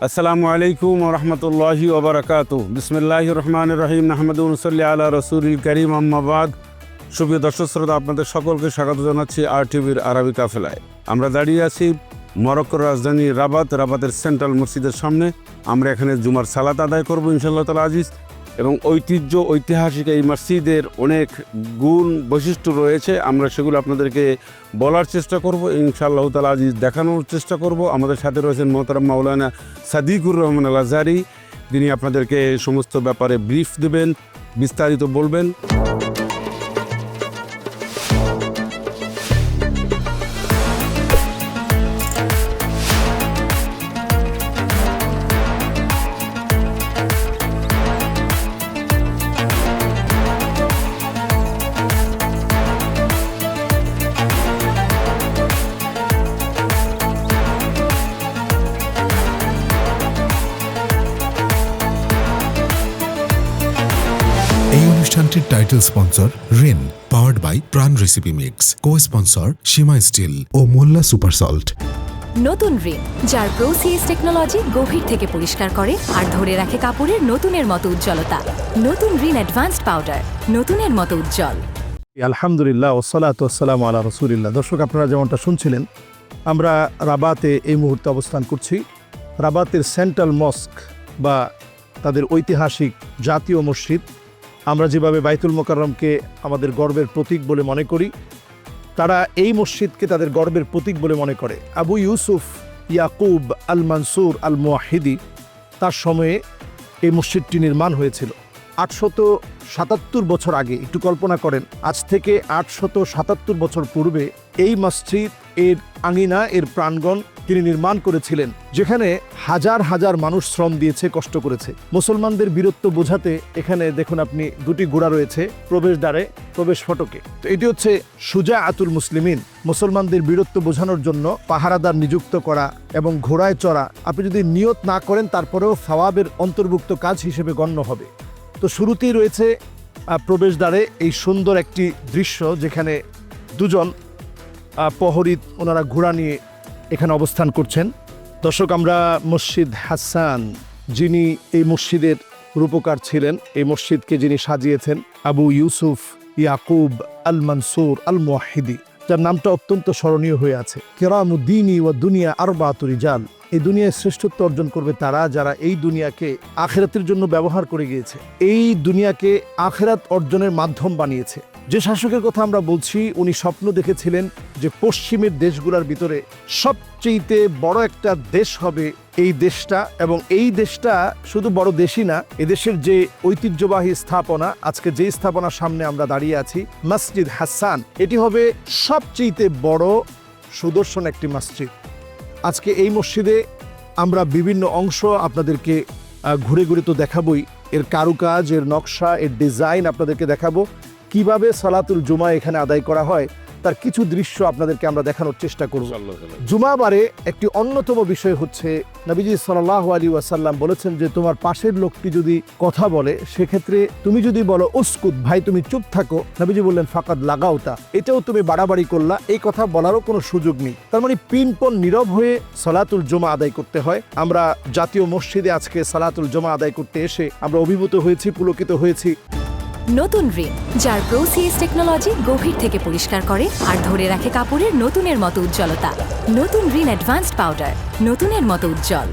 আসসালামু আলাইকুম ওয়া রাহমাতুল্লাহি ওয়া বারাকাতুহু। বিসমিল্লাহির রহমানির রহিম। নাহমাদুহু ওয়া নুসাল্লি আলা রাসূলিল কারীম, আম্মা বাদ। সুপ্রিয় দর্শক শ্রোতা, আপনাদের সকলকে স্বাগত জানাচ্ছি RTV আরবি কাফেলায়। আমরা দাঁড়িয়ে আছি মরক্কোর রাজধানী রাবাতের সেন্ট্রাল মসজিদের সামনে। আমরা এখানে জুমার সালাত আদায় করব ইনশাআল্লাহ তাআলা আজিজ। এবং ঐতিহাসিক এই মসজিদের অনেক গুণ বৈশিষ্ট্য রয়েছে, আমরা সেগুলো আপনাদেরকে বলার চেষ্টা করব ইনশাআল্লাহ তাআলা আজিজ, দেখানোর চেষ্টা করব। আমাদের সাথে রয়েছেন মোহতারাম মাওলানা সাদিকুর রহমান আল আজহারি, তিনি আপনাদেরকে সমস্ত ব্যাপারে ব্রিফ দেবেন, বিস্তারিত বলবেন। অনুষ্ঠানটির title sponsor Rin, powered by Pran recipe mix, co sponsor Seema steel ও মোল্লা সুপার সল্ট। নতুন রিন, যার প্রোসিএস টেকনোলজি গভীর থেকে পরিষ্কার করে আর ধরে রাখে কাপড়ের নতুনের মতো উজ্জ্বলতা। নতুন রিন অ্যাডভান্সড পাউডার, নতুনের মতো উজ্জ্বল। আলহামদুলিল্লাহ ওয়াসসালাতু ওয়াসসালামু আলা রাসূলিল্লাহ। দর্শক, আপনারা যেমনটা শুনছিলেন, আমরা রাবাতে এই মুহূর্তে অবস্থান করছি। রাবাতের সেন্ট্রাল মস্ক বা তাদের ঐতিহাসিক জাতীয় মসজিদ, আমরা যেভাবে বাইতুল মোকাররমকে আমাদের গর্বের প্রতীক বলে মনে করি, তারা এই মসজিদকে তাদের গর্বের প্রতীক বলে মনে করে। আবু ইউসুফ ইয়াকুব আল মানসুর আল মুওয়াহিদি, তার সময়ে এই মসজিদটি নির্মাণ হয়েছিল 877 বছর আগে। একটু কল্পনা করেন, আজ থেকে 877 বছর পূর্বে এই মসজিদ, এর আঙিনা, এর প্রাঙ্গণ তিনি নির্মাণ করেছিলেন, যেখানে হাজার হাজার মানুষ শ্রম দিয়েছে, কষ্ট করেছে। মুসলমানদের বীরত্ব বোঝাতে এখানে দেখুন আপনি দুটি ঘোড়া রয়েছে প্রবেশদ্বারে, প্রবেশ ফটকে। তো এটি হচ্ছে শুজাআতুল মুসলিমিন, মুসলমানদের বীরত্ব বোঝানোর জন্য পাহারাদার নিযুক্ত করা এবং ঘোড়ায় চড়া। আপনি যদি নিয়ত না করেন, তারপরেও সওয়াবের অন্তর্ভুক্ত কাজ হিসেবে গণ্য হবে। তো শুরুতেই রয়েছে প্রবেশদ্বারে এই সুন্দর একটি দৃশ্য, যেখানে দুজন প্রহরী, ওনারা ঘোড়া নিয়ে এখানে অবস্থান করছেন। দর্শক, আমরা মসজিদ হাসান, যিনি এই মসজিদের রূপকার ছিলেন, এই মসজিদকে যিনি সাজিয়েছেন, আবু ইউসুফ ইয়াকুব আল মানসুর আল মুওয়াহিদি, যার নামটা অত্যন্ত স্মরণীয় হয়ে আছে। কেরামুদ্দিনী ওয়া দুনিয়া আরবাতু রিজাল, এই দুনিয়ায় শ্রেষ্ঠত্ব অর্জন করবে তারা যারা এই দুনিয়াকে আখিরাতের জন্য ব্যবহার করে গিয়েছে, এই দুনিয়াকে আখিরাত অর্জনের মাধ্যম বানিয়েছে। যে শাসকের কথা আমরা বলছি, উনি স্বপ্ন দেখেছিলেন যে পশ্চিমের দেশগুলোর ভিতরে সবচেয়ে বড় একটা দেশ হবে এই দেশটা, এবং এই দেশটা শুধু বড় দেশই না, এদেশের যে ঐতিহ্যবাহী স্থাপনা, আজকে যে স্থাপনার সামনে আমরা দাঁড়িয়ে আছি, মসজিদ হাসান, এটি হবে সবচেয়ে বড় সুদর্শন একটি মসজিদ। আজকে এই মসজিদে আমরা বিভিন্ন অংশ আপনাদেরকে ঘুরে ঘুরে তো দেখাবই, এর কারুকাজ, এর নকশা, এর ডিজাইন আপনাদেরকে দেখাবো। কিভাবে সালাতুল জুমা এখানে আদায় করা হয় তার কিছু দৃশ্য আপনাদেরকে আমরা দেখানোর চেষ্টা করব। জুমাবারে একটি অন্যতম বিষয় হচ্ছে, নবীজি সাল্লাল্লাহু আলাইহি ওয়াসাল্লাম বলেছেন যে তোমার পাশের লোকটি যদি কথা বলে, সেক্ষেত্রে তুমি যদি বলো উসকুত, ভাই তুমি চুপ থাকো, নবীজি বললেন ফাকাদ লাগাওতা, এটাও তুমি বাড়াবাড়ি করলা, এই কথা বলারও কোনো সুযোগ নেই। তার মানে পিনপন নীরব হয়ে সালাতুল জুমা আদায় করতে হয়। আমরা জাতীয় মসজিদে আজকে সালাতুল জুমা আদায় করতে এসে আমরা অভিভূত হয়েছি, পুলকিত হয়েছি। নতুন রিন, যার প্রোসিএস টেকনোলজি গভীর থেকে পরিষ্কার করে আর ধরে রাখে কাপড়ের নতুনের মতো উজ্জ্বলতা। নতুন রিন অ্যাডভান্সড পাউডার, নতুনের মতো উজ্জ্বল।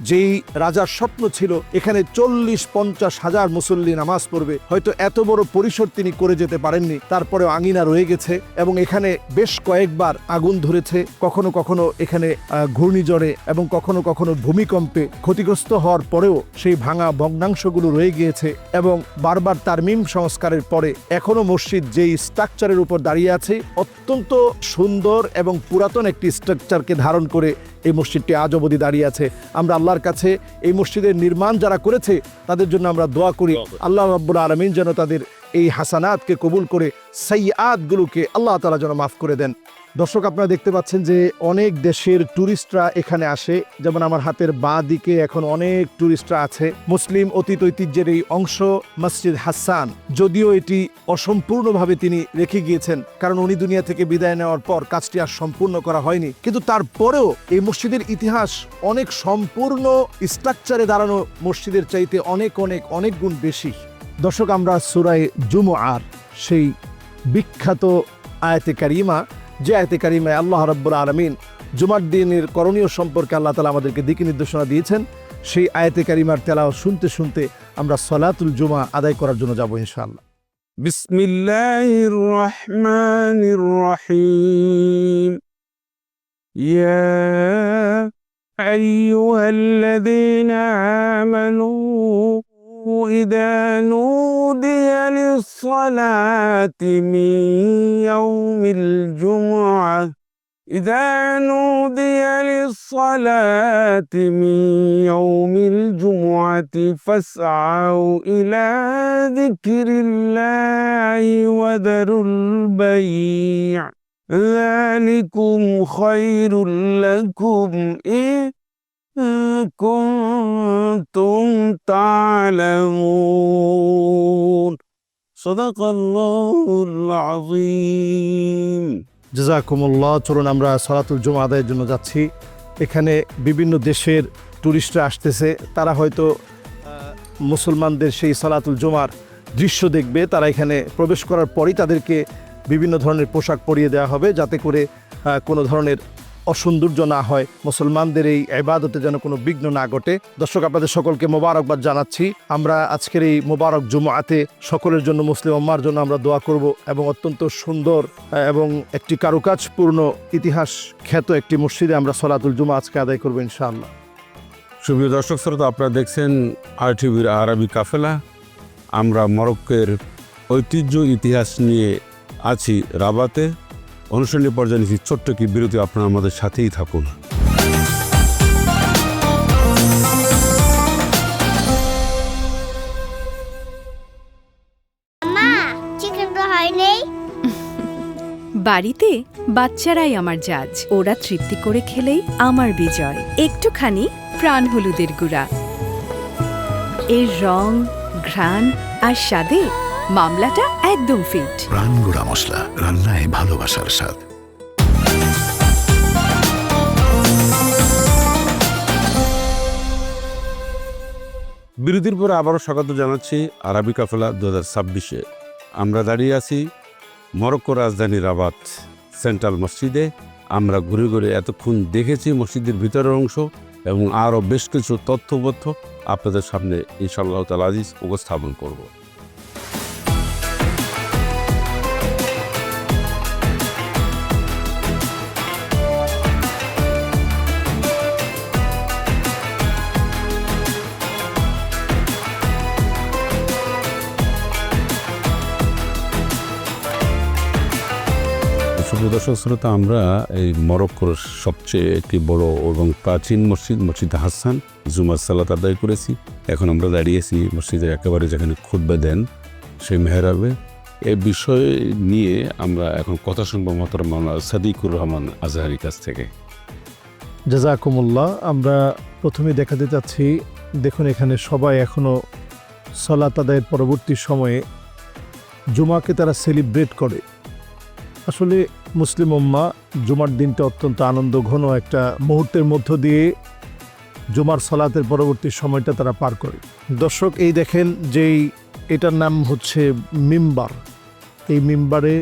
যেই রাজার স্বপ্ন ছিল এখানে 40-50 হাজার মুসল্লি নামাজ পড়বে, হয়তো এত বড় পরিসর তিনি করে যেতে পারেননি, তারপরেও আঙিনা রয়ে গেছে এবং এখানে বেশ কয়েকবার আগুন ধরেছে, কখনো কখনো এখানে ঘূর্ণিঝড়ে এবং কখনো কখনো ভূমিকম্পে ক্ষতিগ্রস্ত হওয়ার পরেও সেই ভাঙা ভগ্নাংশগুলো রয়ে গিয়েছে এবং বারবার তারমিম সংস্কারের পরে এখনো মসজিদ যেই স্ট্রাকচারের উপর দাঁড়িয়ে আছে অত্যন্ত সুন্দর এবং পুরাতন একটি স্ট্রাকচারকে ধারণ করে এই মসজিদটি আজ অবধি দাঁড়িয়ে আছে। আমরা আল্লাহর কাছে এই মসজিদের নির্মাণ যারা করেছে তাদের জন্য আমরা দোয়া করি, আল্লাহ রাব্বুল আলামিন যেন তাদের এই হাসানাতকে কবুল করে সাইয়্যাতগুলোকে আল্লাহ তাআলা যেন মাফ করে দেন। দর্শক, আপনারা দেখতে পাচ্ছেন যে অনেক দেশের ট্যুরিস্টরা এখানে আসে, যেমন আমার হাতের বাঁ দিকে এখন অনেক ট্যুরিস্টরা আছে। মুসলিম অতীত ঐতিহ্যের এই অংশ মসজিদ হাসান, যদিও এটি অসম্পূর্ণভাবে তিনি রেখে গিয়েছেন, কারণ উনি দুনিয়া থেকে বিদায় নেওয়ার পর কাজটি আর সম্পূর্ণ করা হয়নি, কিন্তু তারপরেও এই মসজিদের ইতিহাস অনেক সম্পূর্ণ স্ট্রাকচারে দাঁড়ানো মসজিদের চাইতে অনেক অনেক অনেক গুণ বেশি। দর্শক, আমরা সূরা জুমআর সেই বিখ্যাত আয়াতে কারিমা, যে আয়াতে কারিমায় আল্লাহ রাব্বুল আলামিন জুমার দিনের করণীয় সম্পর্কে আল্লাহ তাআলা আমাদেরকে দিক নির্দেশনা দিয়েছেন, সেই আয়াতে কারিমার তেলাওয়াত শুনতে শুনতে আমরা সলাতুল জুমা আদায় করার জন্য যাব ইনশাআল্লাহ। বিসমিল্লাহির রহমানির রহিম। ইয়া আইয়ুহাল্লাযীনা আমানু ইযা নুদিয়া লিস-সালাতি মিন ইয়াউমিল জুমআহ إذا نودي للصلاة من يوم الجمعة فاسعوا إلى ذكر الله وذروا البيع ذلكم خير لكم إن كنتم تعلمون صدق الله العظيم। জাযাকুমুল্লাহ। চলুন আমরা সলাতুল জুমা আদায়ের জন্য যাচ্ছি। এখানে বিভিন্ন দেশের ট্যুরিস্টরা আসতেছে, তারা হয়তো মুসলমানদের সেই সলাতুল জুমার দৃশ্য দেখবে। তারা এখানে প্রবেশ করার পরই তাদেরকে বিভিন্ন ধরনের পোশাক পরিয়ে দেওয়া হবে, যাতে করে কোনো ধরনের অসৌন্দর্য না হয়, মুসলমানদের এই ইবাদতে যেন কোনো বিঘ্ন না ঘটে। দর্শক, আপনাদের সকলকে মোবারকবাদ জানাচ্ছি। আমরা আজকের এই মোবারক জুমআতে সকলের জন্য, মুসলিম উম্মার জন্য আমরা দোয়া করব এবং অত্যন্ত সুন্দর এবং একটি কারুকাজপূর্ণ ইতিহাস খ্যাত একটি মসজিদে আমরা সলাতুল জুমা আজকে আদায় করবো ইনশাআল্লাহ। সুপ্রিয় দর্শক শ্রোতা, আপনারা দেখছেন আরটিভির আরবি কাফেলা। আমরা মরক্কোর ঐতিহ্য ইতিহাস নিয়ে আছি রাবাতে। অনুষ্ঠানের পর্যায়ে নিচ্ছি ছোট্ট কি বিরতি, আপনারা আমাদের সাথেই থাকুন। বাড়িতে বাচ্চারাই আমার জাজ, ওরা তৃপ্তি করে খেলেই আমার বিজয়। একটুখানি প্রাণ হলুদের গুঁড়া, এর রং, ঘ্রাণ আর স্বাদে মামলাটা একদম ফিট। প্রাণ গুঁড়া মশলা, রান্নায় ভালোবাসার স্বাদ। বিরতির পরে আবারও স্বাগত জানাচ্ছি আরবি কাফেলা 2026-এ। আমরা দাঁড়িয়ে আছি মরক্কোর রাজধানী রাবাত সেন্ট্রাল মসজিদে। আমরা ঘুরে ঘুরে এতক্ষণ দেখেছি মসজিদের ভিতরের অংশ এবং আরও বেশ কিছু তথ্যবদ্ধ আপনাদের সামনে ইনশাআল্লাহ তাআলা আজিজ উপস্থাপন করব। দর্শক শ্রোতা, আমরা এই মরক্কোর সবচেয়ে একটি বড় এবং প্রাচীন মসজিদ হাসান জুমার সালাত আদায় করেছি। এখন আমরা দাঁড়িয়েছি মসজিদের একেবারে যেখানে খুতবা দেন সেই মেহরাবে। এই বিষয় নিয়ে আমরা এখন কথা শুনবো মোহতারাম মাওলানা সাদিকুর রহমান আজহারির কাছ থেকে। জাযাকুমুল্লাহ। আমরা প্রথমে দেখাতে চাচ্ছি, দেখুন এখানে সবাই এখনও সালাত আদায়ের পরবর্তী সময়ে জুমাকে তারা সেলিব্রেট করে। আসলে মুসলিম উম্মাহ জুমার দিনটা অত্যন্ত আনন্দ ঘন একটা মুহূর্তের মধ্য দিয়ে জুমার সালাতের পরবর্তী সময়টা তারা পার করে। দর্শক, এই দেখেন যেই এটার নাম হচ্ছে মিম্বার। এই মিম্বারে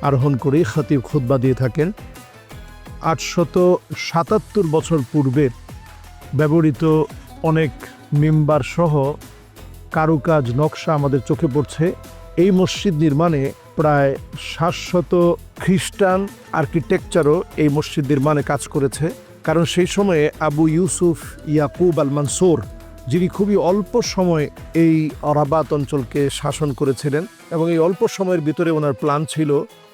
আরোহণ করে খতিব খুতবা দিয়ে থাকেন। 877 বছর পূর্বের ব্যবহৃত অনেক মিম্বার সহ কারুকাজ নকশা আমাদের চোখে পড়ছে। এই মসজিদ নির্মাণে প্রায় 700 খ্রিস্টান আর্কিটেকচারও এই মসজিদ নির্মাণে কাজ করেছে। কারণ সেই সময়ে আবু ইউসুফ ইয়াকুব আল মানসুর, যিনি খুবই অল্প সময় এই রাবাত অঞ্চলকে শাসন করেছিলেন, এবং এই অল্প সময়ের ভিতরে ওনার প্ল্যান ছিল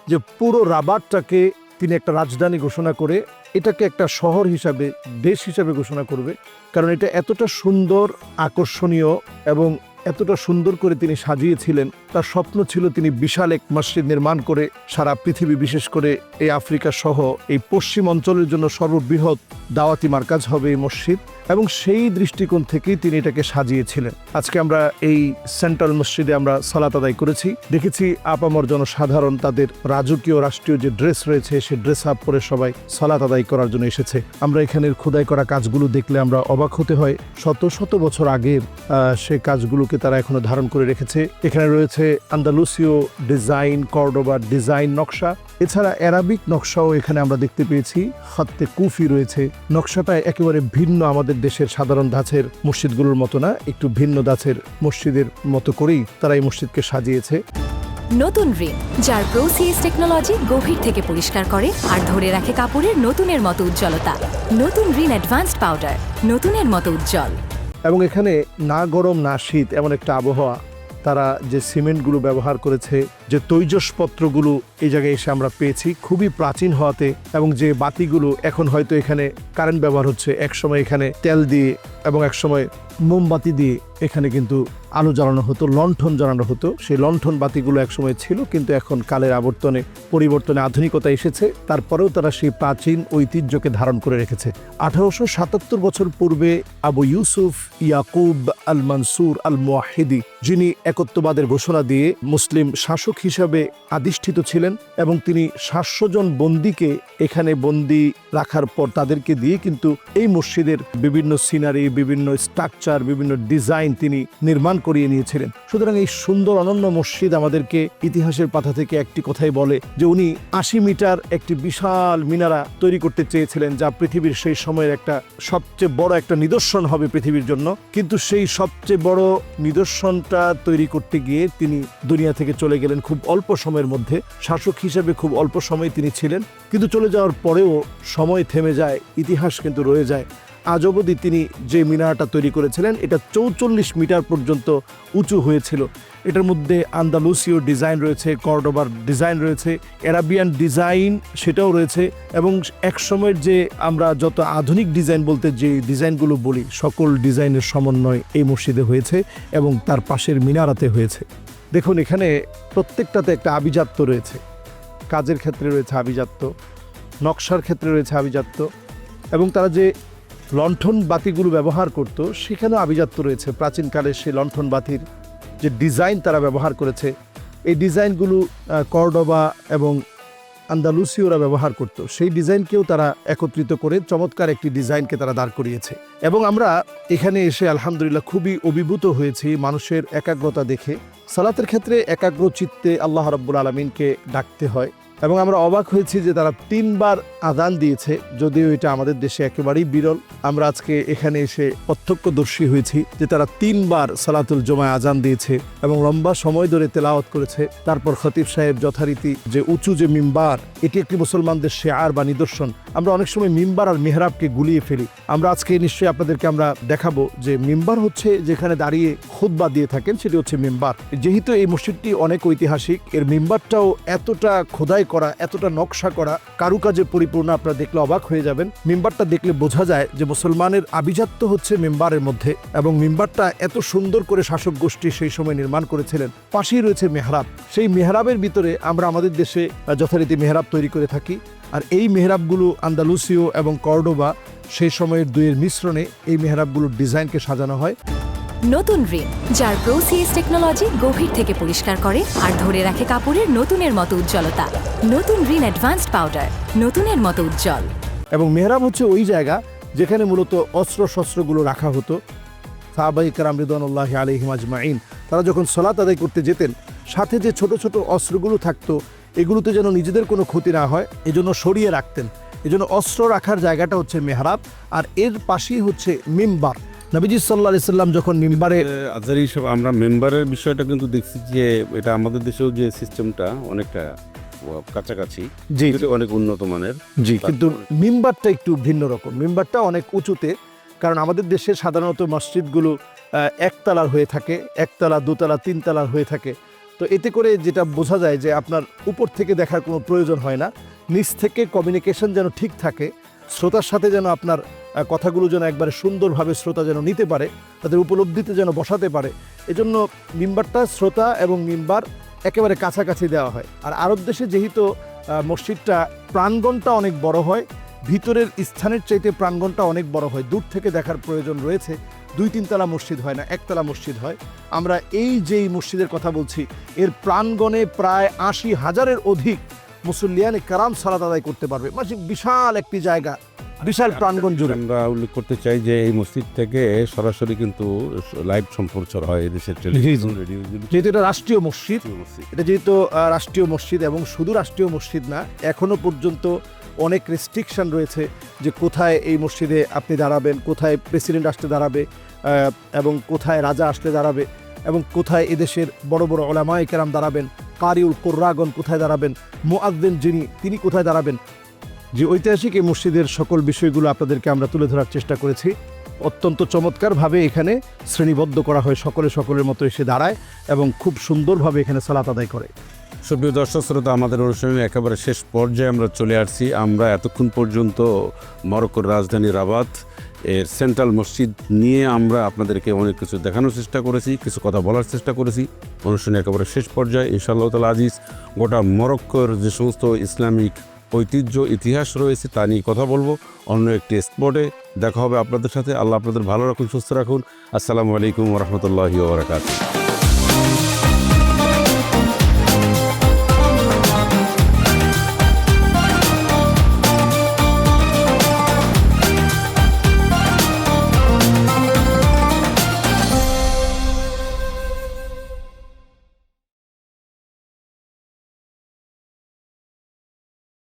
যে পুরো রাবাতটাকে তিনি একটা রাজধানী ঘোষণা করে এটাকে একটা শহর হিসাবে, দেশ হিসাবে ঘোষণা করবে। কারণ এটা এতটা সুন্দর, আকর্ষণীয় এবং এতটা সুন্দর করে তিনি সাজিয়েছিলেন। তার স্বপ্ন ছিল তিনি বিশাল এক মসজিদ নির্মাণ করে সারা পৃথিবী, বিশেষ করে এই আফ্রিকা সহ এই পশ্চিম অঞ্চলের জন্য সর্ববৃহৎ দাওয়াতি মার্কাজ হবে এই মসজিদ, এবং সেই দৃষ্টিকোণ থেকেই তিনি এটাকে সাজিয়েছিলেন। আজকে আমরা এই সেন্ট্রাল মসজিদে আমরা সালাত আদায় করেছি, দেখেছি আপামর জনসাধারণ তাদের রাজকীয় রাষ্ট্রীয় যে ড্রেস রয়েছে সে ড্রেস আপ পরে সবাই সালাত আদায় করার জন্য এসেছে। আমরা এখানের খোদাই করা কাজগুলো দেখলে আমরা অবাক হতে হয়। শত শত বছর আগের সে কাজগুলোকে তারা এখনো ধারণ করে রেখেছে। এখানে রয়েছে আন্দালুসীয় ডিজাইন, কর্ডোবার ডিজাইন নকশা, এছাড়া অ্যারাবিক নকশাও এখানে আমরা দেখতে পেয়েছি। খত্তে কুফি রয়েছে। নকশাটা একেবারে ভিন্ন, আমাদের দেশের সাধারণ ধাঁচের মসজিদগুলোর মতো না, একটু ভিন্ন ধাঁচের মসজিদের মতো করেই তারা এই মসজিদকে সাজিয়েছে। নতুন রিন, যার প্রোসিএস টেকনোলজি গভীর থেকে পরিষ্কার করে আর ধরে রাখে কাপড়ের নতুনের মতো উজ্জ্বলতা। নতুন রিন অ্যাডভান্সড পাউডার, নতুনের মতো উজ্জ্বল। এবং এখানে না গরম না শীত এমন একটা আবহাওয়া। তারা যে সিমেন্টগুলো ব্যবহার করেছে, যে তৈজসপত্রগুলো এই জায়গায় এসে আমরা পেয়েছি খুবই প্রাচীন হওয়াতে, এবং যে বাতিগুলো এখন হয়তো এখানে কারেন্ট ব্যবহার হচ্ছে, একসময় এখানে তেল দিয়ে এবং একসময় মোমবাতি দিয়ে এখানে কিন্তু আলো জ্বালানো হতো, লণ্ঠন জ্বালানো হতো। সেই লণ্ঠন বাতিগুলো একসময় ছিল, কিন্তু এখন কালের আবর্তনে, পরিবর্তনে আধুনিকতা এসেছে। তারপরেও তারা সেই প্রাচীন ঐতিহ্যকে ধারণ করে রেখেছে। 1877 বছর পূর্বে আবু ইউসুফ ইয়াকুব আল মানসুর আল মুওয়াহিদি, যিনি একত্ববাদের ঘোষণা দিয়ে মুসলিম শাসক হিসাবে আধিষ্ঠিত ছিলেন, এবং তিনি 700 জন বন্দীকে এখানে বন্দী রাখার পর তাদেরকে দিয়ে কিন্তু এই মসজিদের বিভিন্ন সিনারি, বিভিন্ন স্ট্রাকচার, বিভিন্ন ডিজাইন তিনি নির্মাণ করিয়ে নিয়েছিলেন। সুতরাং এই সুন্দর অনন্য মসজিদ আমাদেরকে ইতিহাসের পাতা থেকে একটি কথাই বলে যে উনি 80 মিটার একটি বিশাল মিনারা তৈরি করতে চেয়েছিলেন, যা পৃথিবীর সেই সময়ের একটা সবচেয়ে বড় একটা নিদর্শন হবে পৃথিবীর জন্য। কিন্তু সেই সবচেয়ে বড় নিদর্শনটা তৈরি করতে গিয়ে তিনি দুনিয়া থেকে চলে গেলেন খুব অল্প সময়ের মধ্যে। শাসক হিসেবে খুব অল্প সময় তিনি ছিলেন, কিন্তু চলে যাওয়ার পরেও সময় থেমে যায়, ইতিহাস কিন্তু রয়ে যায়। আজ অবধি তিনি যে মিনারটা তৈরি করেছিলেন এটা 44 মিটার পর্যন্ত উঁচু হয়েছিল। এটার মধ্যে আন্দালুসীয় ডিজাইন রয়েছে, কর্ডোবার ডিজাইন রয়েছে, অ্যারাবিয়ান ডিজাইন সেটাও রয়েছে, এবং একসময়ের যে আমরা যত আধুনিক ডিজাইন বলতে যে ডিজাইনগুলো বলি, সকল ডিজাইনের সমন্বয় এই মসজিদে হয়েছে এবং তার পাশের মিনারাতে হয়েছে। দেখুন এখানে প্রত্যেকটাতে একটা আভিজাত্য রয়েছে। কাজের ক্ষেত্রে রয়েছে আভিজাত্য, নকশার ক্ষেত্রে রয়েছে আভিজাত্য, এবং তারা যে লণ্ঠন বাতিগুলো ব্যবহার করত সেখানেও আভিজাত্য রয়েছে। প্রাচীনকালের সেই লণ্ঠন বাতির যে ডিজাইন তারা ব্যবহার করেছে, এই ডিজাইনগুলো কর্ডোবা এবং আন্দালুসীয়রা ব্যবহার করত, সেই ডিজাইনকেও তারা একত্রিত করে চমৎকার একটি ডিজাইনকে তারা দাঁড় করিয়েছে। এবং আমরা এখানে এসে আলহামদুলিল্লাহ খুবই অভিভূত হয়েছি মানুষের একাগ্রতা দেখে। সালাতের ক্ষেত্রে একাগ্র চিত্তে আল্লাহ রাব্বুল আলামিনকে ডাকতে হয়, এবং আমরা অবাক হয়েছি যে তারা 3 বার আযান দিয়েছে, যদিও এটা আমাদের দেশে একেবারেই বিরল। আমরা আজকে এখানে এসে প্রত্যক্ষদর্শী হয়েছি যে তারা 3 বার সালাতুল জুমায় আযান দিয়েছে এবং লম্বা সময় ধরে তেলাওয়াত করেছে। তারপর খতিব সাহেব যথারীতি যে উঁচু যে মিম্বার, এটি একটি মুসলমানদের শেয়ার বা নিদর্শন। আমরা অনেক সময় মিম্বার আর মেহরাবকে গুলিয়ে ফেলি। আমরা আজকে নিশ্চয়ই আপনাদেরকে আমরা দেখাবো যে মিম্বার হচ্ছে যেখানে দাঁড়িয়ে খুতবা দিয়ে থাকেন, সেটি হচ্ছে মিম্বার। যেহেতু এই মসজিদটি অনেক ঐতিহাসিক, এর মিম্বারটাও এতটা খোদাই করা, এতটা নকশা করা, কারুকাজে পরিপূর্ণ, আপনারা দেখলে অবাক হয়ে যাবেন। মিম্বারটা দেখলে বোঝা যায় যে মুসলমানের আভিজাত্য হচ্ছে মিম্বারের মধ্যে, এবং মিম্বারটা এত সুন্দর করে শাসক গোষ্ঠী সেই সময় নির্মাণ করেছিলেন। পাশেই রয়েছে মেহরাব, সেই মেহরাবের ভিতরে আমরা আমাদের দেশে যথারীতি মেহরাব তৈরি করে থাকি, আর এই মেহরাবগুলো আন্দালুসীয় এবং কর্ডোবা সেই সময়ের দুইয়ের মিশ্রণে এই মেহরাবগুলোর ডিজাইনকে সাজানো হয়। নতুন রিন, যার প্রোসিএস টেকনোলজি গভীর থেকে পরিষ্কার করে আর ধরে রাখে কাপড়ের নতুনের মতো উজ্জ্বলতা। নতুন রিন অ্যাডভান্সড পাউডার, নতুনের মতো উজ্জ্বল। এবং মেহরাব হচ্ছে ওই জায়গা যেখানে মূলত অস্ত্র শস্ত্রগুলো রাখা হতো। সাহাবায়ে কেরাম রিদওয়ানুল্লাহি আলাইহিম আজমাইন তারা যখন সালাত আদায় করতে যেতেন, সাথে যে ছোট ছোট অস্ত্রগুলো থাকতো এগুলোতে যেন নিজেদের কোনো ক্ষতি না হয় এজন্য সরিয়ে রাখতেন, এজন্য অস্ত্র রাখার জায়গাটা হচ্ছে মেহরাব, আর এর পাশেই হচ্ছে মিম্বার। নবীজি সাল্লাল্লাহু আলাইহি সাল্লাম যখন মিম্বারে আজহারি হিসাবে আমরা মেম্বারের বিষয়টা কিন্তু দেখছি যে এটা আমাদের দেশেও যে সিস্টেমটা অনেকটা কাছাকাছি, জি এটা অনেক উন্নত মানের। জি, কিন্তু মিম্বারটা একটু ভিন্ন রকম। মিম্বারটা অনেক উঁচুতে, কারণ আমাদের দেশে সাধারণত মসজিদগুলো একতলার হয়ে থাকে, একতলা, দোতলা, তিনতলার হয়ে থাকে। তো এতে করে যেটা বোঝা যায় যে আপনার উপর থেকে দেখার কোনো প্রয়োজন হয় না, নিচ থেকে কমিউনিকেশন যেন ঠিক থাকে, শ্রোতার সাথে যেন আপনার কথাগুলো যেন একবারে সুন্দরভাবে শ্রোতা যেন নিতে পারে, তাদের উপলব্ধিতে যেন বসাতে পারে। এজন্য মিম্বারটা শ্রোতা এবং মিম্বার একেবারে কাছাকাছি দেওয়া হয়। আর আরব দেশে যেহেতু মসজিদটা প্রাঙ্গণটা অনেক বড় হয়, ভিতরের স্থানের চাইতে প্রাঙ্গণটা অনেক বড় হয়, দূর থেকে দেখার প্রয়োজন রয়েছে। 2-3 তলা মসজিদ হয় না, একতলা মসজিদ হয়। আমরা এই যেই মসজিদের কথা বলছি এর প্রাঙ্গণে প্রায় 80,000-এর অধিক মুসল্লিয়ানে কারাম সালাত আদায় করতে পারবে। মানে বিশাল একটি জায়গা, বিশাল প্রাঙ্গণ জুড়ে। আমরা উল্লেখ করতে চাই যে এই মসজিদ থেকে সরাসরি কিন্তু লাইভ সম্প্রচার হয় এদেশের টেলিভিশন, রেডিও, যেহেতু এটা রাষ্ট্রীয় মসজিদ, মসজিদ। এটা যেহেতু রাষ্ট্রীয় মসজিদ, এবং শুধু রাষ্ট্রীয় মসজিদ না, এখনো পর্যন্ত অনেক রেস্ট্রিকশন রয়েছে যে কোথায় এই মসজিদে আপনি দাঁড়াবেন, কোথায় প্রেসিডেন্ট আসতে দাঁড়াবে, এবং কোথায় রাজা আসতে দাঁড়াবে, এবং কোথায় এদেশের বড় বড় ওলামায়ে কেরাম দাঁড়াবেন, কারিউল কুররাগণ কোথায় দাঁড়াবেন, মুআজ্জিন যিনি তিনি কোথায় দাঁড়াবেন। যে ঐতিহাসিক এই মসজিদের সকল বিষয়গুলো আপনাদেরকে আমরা তুলে ধরার চেষ্টা করেছি। অত্যন্ত চমৎকারভাবে এখানে শ্রেণীবদ্ধ করা হয়, সকলের মতো এসে দাঁড়ায় এবং খুব সুন্দরভাবে এখানে সালাত আদায় করে। সুপ্রিয় দর্শক শ্রোতা, আমাদের অনুষ্ঠানের একেবারে শেষ পর্যায়ে আমরা চলে আসছি। আমরা এতক্ষণ পর্যন্ত মরক্কোর রাজধানী রাবাত এর সেন্ট্রাল মসজিদ নিয়ে আমরা আপনাদেরকে অনেক কিছু দেখানোর চেষ্টা করেছি, কিছু কথা বলার চেষ্টা করেছি। অনুষ্ঠানের একেবারে শেষ পর্যায়ে ইনশাআল্লাহ তাআলা আজিজ গোটা মরক্কোর যে সমস্ত ইসলামিক ঐতিহ্য, ইতিহাস রয়েছে তা নিয়ে কথা বলবো অন্য একটি স্পটে। দেখা হবে আপনাদের সাথে। আল্লাহ আপনাদের ভালো রাখুন, সুস্থ রাখুন। আসসালামু আলাইকুম ওয়া রাহমাতুল্লাহি ওয়া বারাকাতুহু।